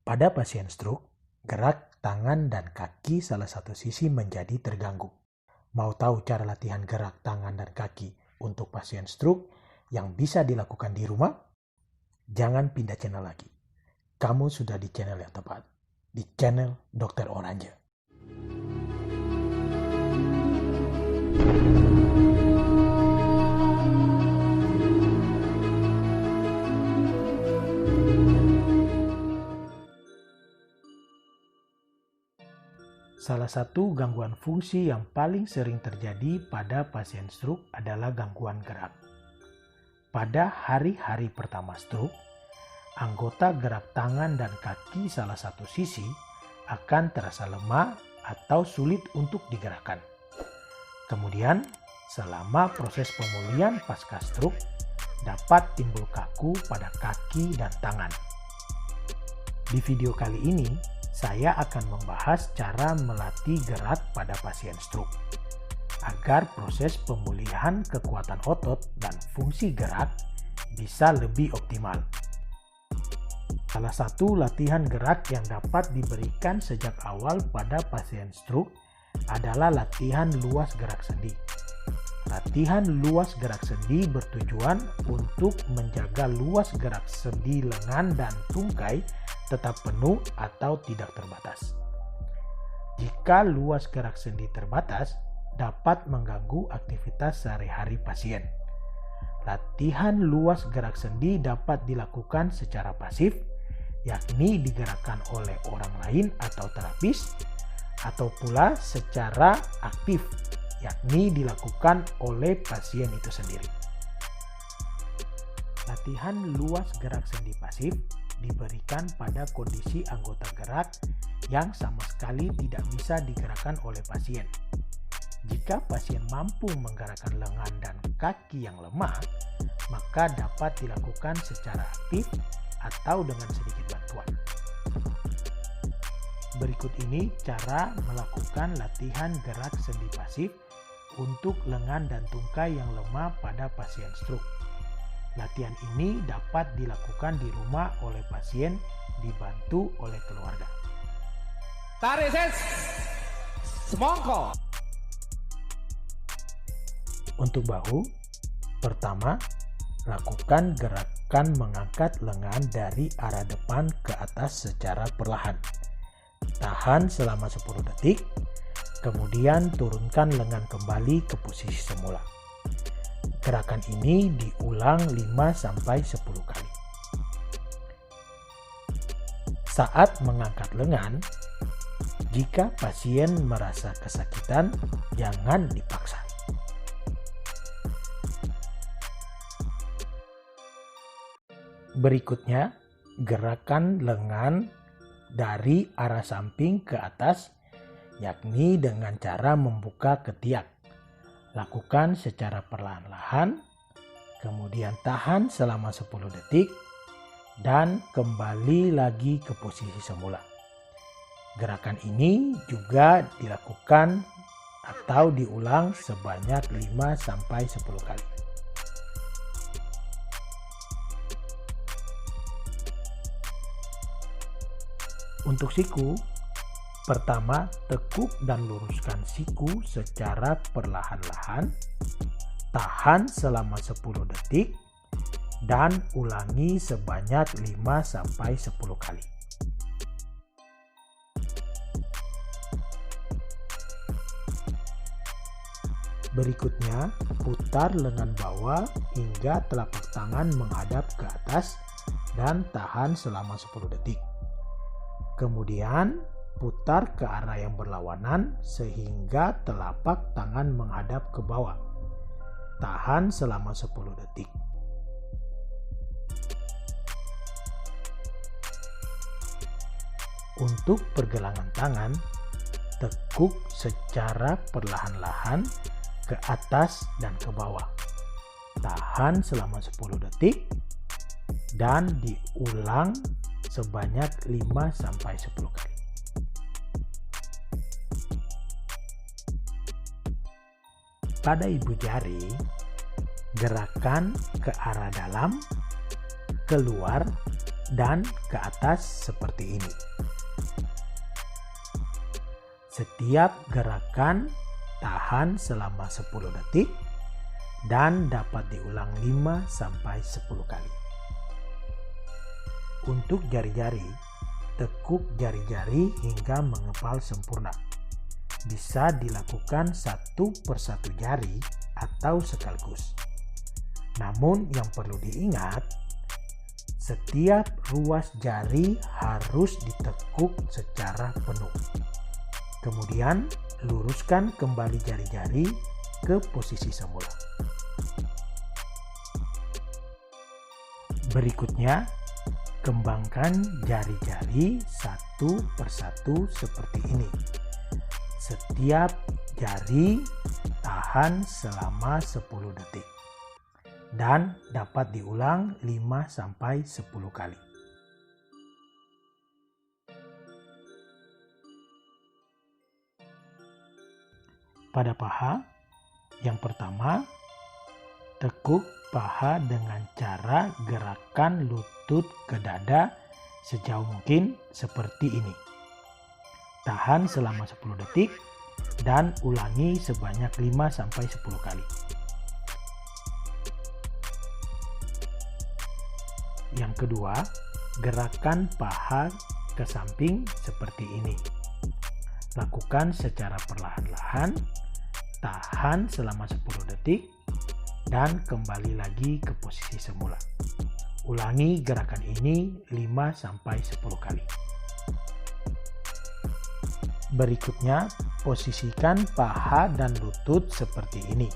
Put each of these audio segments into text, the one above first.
Pada pasien stroke, gerak tangan dan kaki salah satu sisi menjadi terganggu. Mau tahu cara latihan gerak tangan dan kaki untuk pasien stroke yang bisa dilakukan di rumah? Jangan pindah channel lagi. Kamu sudah di channel yang tepat, di channel Dr. Oranje. Salah satu gangguan fungsi yang paling sering terjadi pada pasien stroke adalah gangguan gerak. Pada hari-hari pertama stroke, anggota gerak tangan dan kaki salah satu sisi akan terasa lemah atau sulit untuk digerakkan. Kemudian, selama proses pemulihan pasca stroke, dapat timbul kaku pada kaki dan tangan. Di video kali ini, saya akan membahas cara melatih gerak pada pasien stroke agar proses pemulihan kekuatan otot dan fungsi gerak bisa lebih optimal. Salah satu latihan gerak yang dapat diberikan sejak awal pada pasien stroke adalah latihan luas gerak sendi. Latihan luas gerak sendi bertujuan untuk menjaga luas gerak sendi lengan dan tungkai tetap penuh atau tidak terbatas. Jika luas gerak sendi terbatas, dapat mengganggu aktivitas sehari-hari pasien. Latihan luas gerak sendi dapat dilakukan secara pasif, yakni digerakkan oleh orang lain atau terapis, atau pula secara aktif, yakni dilakukan oleh pasien itu sendiri. Latihan luas gerak sendi pasif diberikan pada kondisi anggota gerak yang sama sekali tidak bisa digerakkan oleh pasien. Jika pasien mampu menggerakkan lengan dan kaki yang lemah, maka dapat dilakukan secara aktif atau dengan sedikit bantuan. Berikut ini cara melakukan latihan gerak sendi pasif untuk lengan dan tungkai yang lemah pada pasien stroke. Latihan ini dapat dilakukan di rumah oleh pasien dibantu oleh keluarga. Tarik ses, semongko. Untuk bahu, pertama, lakukan gerakan mengangkat lengan dari arah depan ke atas secara perlahan. Tahan selama 10 detik, kemudian turunkan lengan kembali ke posisi semula. Gerakan ini diulang 5-10 kali. Saat mengangkat lengan, jika pasien merasa kesakitan, jangan dipaksa. Berikutnya, gerakan lengan dari arah samping ke atas, yakni dengan cara membuka ketiak. Lakukan secara perlahan-lahan, kemudian tahan selama 10 detik, dan kembali lagi ke posisi semula. Gerakan ini juga dilakukan atau diulang sebanyak 5-10 kali. Untuk siku, pertama, tekuk dan luruskan siku secara perlahan-lahan, tahan selama 10 detik, dan ulangi sebanyak 5-10 kali. Berikutnya, putar lengan bawah hingga telapak tangan menghadap ke atas dan tahan selama 10 detik. Kemudian, putar ke arah yang berlawanan sehingga telapak tangan menghadap ke bawah. Tahan selama 10 detik. Untuk pergelangan tangan, tekuk secara perlahan-lahan ke atas dan ke bawah. Tahan selama 10 detik dan diulang sebanyak 5-10 kali. Pada ibu jari, gerakan ke arah dalam, keluar, dan ke atas seperti ini. Setiap gerakan tahan selama 10 detik dan dapat diulang 5-10 kali. Untuk jari-jari, tekuk jari-jari hingga mengepal sempurna. Bisa dilakukan satu persatu jari atau sekaligus. Namun yang perlu diingat, setiap ruas jari harus ditekuk secara penuh. Kemudian luruskan kembali jari-jari ke posisi semula. Berikutnya, kembangkan jari-jari satu persatu seperti ini. Setiap jari tahan selama 10 detik dan dapat diulang 5-10 kali. Pada paha, yang pertama, tekuk paha dengan cara gerakan lutut ke dada sejauh mungkin seperti ini. Tahan selama 10 detik dan ulangi sebanyak 5-10 kali. Yang kedua, gerakan paha ke samping seperti ini. Lakukan secara perlahan-lahan, tahan selama 10 detik, dan kembali lagi ke posisi semula. Ulangi gerakan ini 5-10 kali. Berikutnya, posisikan paha dan lutut seperti ini.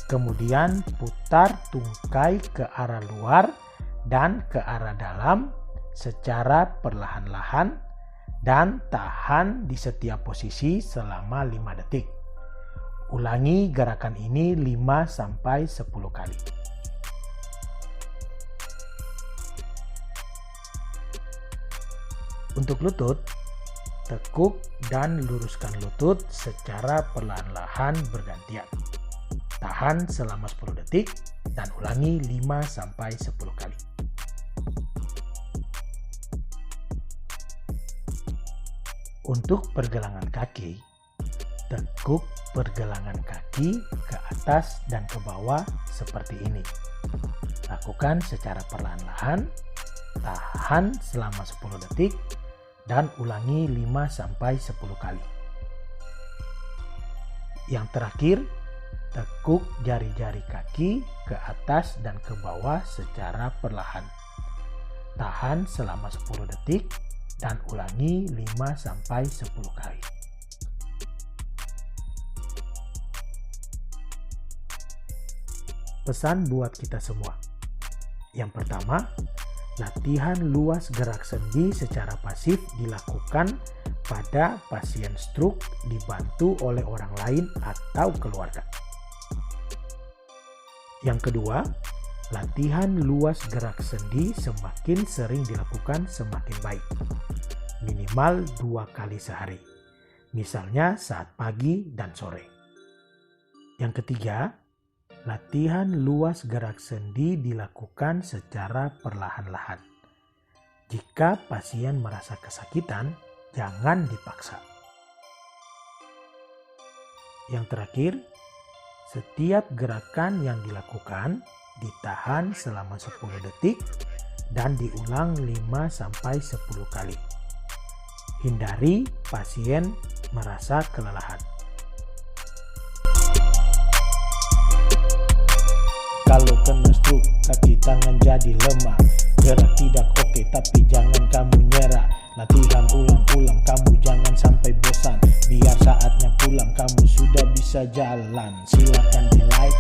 Kemudian putar tungkai ke arah luar dan ke arah dalam secara perlahan-lahan dan tahan di setiap posisi selama 5 detik. Ulangi gerakan ini 5-10 kali. Untuk lutut, tekuk dan luruskan lutut secara perlahan-lahan bergantian. Tahan selama 10 detik dan ulangi 5-10 kali. Untuk pergelangan kaki, tekuk pergelangan kaki ke atas dan ke bawah seperti ini. Lakukan secara perlahan-lahan, tahan selama 10 detik, dan ulangi 5-10 kali. Yang terakhir, tekuk jari-jari kaki ke atas dan ke bawah secara perlahan. Tahan selama 10 detik dan ulangi 5-10 kali. Pesan buat kita semua. Yang pertama, latihan luas gerak sendi secara pasif dilakukan pada pasien stroke dibantu oleh orang lain atau keluarga. Yang kedua, latihan luas gerak sendi semakin sering dilakukan semakin baik. Minimal 2 kali sehari. Misalnya saat pagi dan sore. Yang ketiga, latihan luas gerak sendi dilakukan secara perlahan-lahan. Jika pasien merasa kesakitan, jangan dipaksa. Yang terakhir, setiap gerakan yang dilakukan ditahan selama 10 detik dan diulang 5-10 kali. Hindari pasien merasa kelelahan. Kalau kena stroke, kaki tangan jadi lemah. Gerak tidak oke, tapi jangan kamu nyerah. Latihan ulang-ulang, kamu jangan sampai bosan. Biar saatnya pulang, kamu sudah bisa jalan. Silakan di like,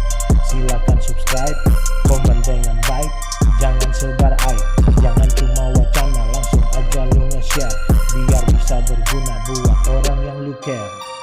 silakan subscribe, komen dengan baik. Jangan sebar aib, jangan cuma wacana, langsung aja lu nge-share. Biar bisa berguna buat orang yang lu care.